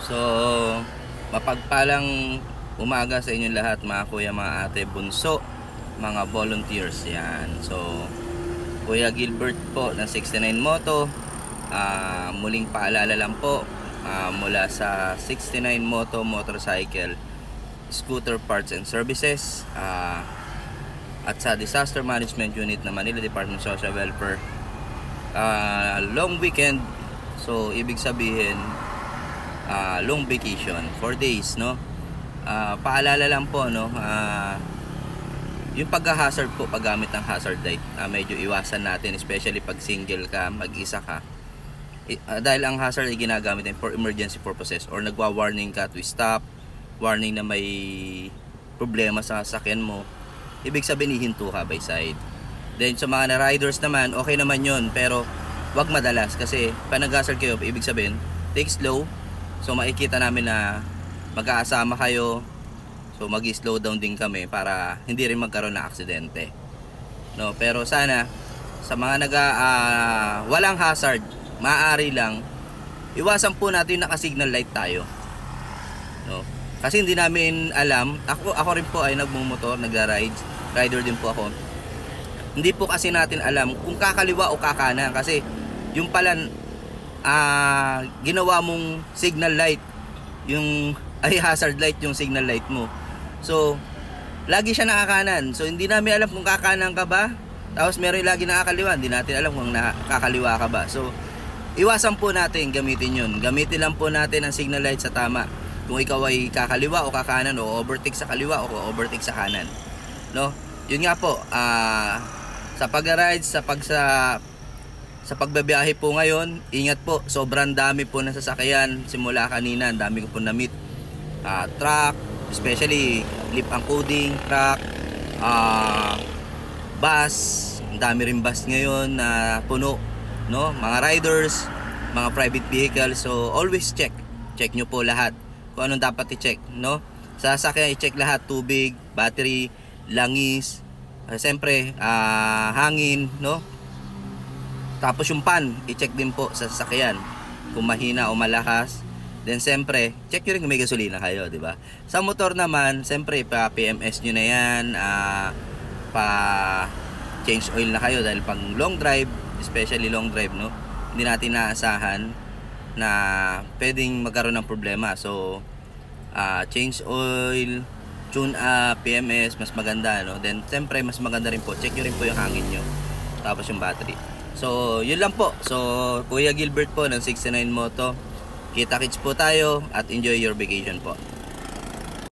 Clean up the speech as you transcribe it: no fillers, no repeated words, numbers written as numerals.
So, mapagpalang umaga sa inyong lahat, mga kuya, mga ate, bunso, mga volunteers yan. So, Kuya Gilbert po ng 69 Moto. Muling paalala lang po, mula sa 69 Moto Motorcycle Scooter Parts and Services, at sa Disaster Management Unit ng Manila Department of Social Welfare, long weekend. So ibig sabihin long vacation, 4 days, no? Paalala lang po, no, yung pagha-hazard po, paggamit ng hazard light, medyo iwasan natin, especially pag single ka, mag-isa ka. Dahil ang hazard ay ginagamit din for emergency purposes, or nagwa-warning ka to stop, warning na may problema sa sasakyan mo, ibig sabihin hihinto ka by side. Then sa mga riders naman, okay naman yun, pero wag madalas, kasi pag nag-hazard kayo, ibig sabihin take slow. So makikita namin na mag-aasama kayo, so mag-slow down din kami para hindi rin magkaroon ng aksidente, no? Pero sana sa mga walang hazard, maaari lang iwasan po natin naka-signal light tayo, no? Kasi hindi namin alam, ako rin po ay nagmumotor, nagra-ride, rider din po ako. Hindi po kasi natin alam kung kakaliwa o kakana, kasi yung pala ginawa mong signal light, yung ay hazard light yung signal light mo. So lagi siya nakakanan. So hindi namin alam kung kakanan ka ba, tapos meron lagi nakakaliwa, hindi natin alam kung nakakaliwa ka ba. So iwasan po natin gamitin yun. Gamitin lang po natin ang signal light sa tama. Kung ikaw ay kakaliwa o kakanan, o overtake sa kaliwa o overtake sa kanan, no? Yun nga po, sa pag-ride, sa pagbabiyahe po ngayon, ingat po, sobrang dami po ng sasakyan. Simula kanina, ang dami ko po na-meet, truck, especially lift and coding truck, bus, ang dami rin bus ngayon na puno, no? Mga riders, mga private vehicles. So always check nyo po lahat kung anong dapat i-check, no? Sa sasakyan, i-check lahat: tubig, battery, langis, siyempre hangin, no? Tapos yung pan, i-check din po sa sasakyan kung mahina o malakas. Then siyempre, check nyo rin kung may gasolina kayo, di ba? Sa motor naman, siyempre pa PMS nyo na yan, pa change oil na kayo, dahil pang long drive, especially long drive, no, hindi natin naasahan na pwedeng magkaroon ng problema. So change oil, tune up, PMS, mas maganda, no? Then siyempre mas maganda rin po, check nyo rin po yung hangin nyo, tapos yung battery. So yun lang po. So Kuya Gilbert po ng 69 Moto, kita-kits po tayo at enjoy your vacation po.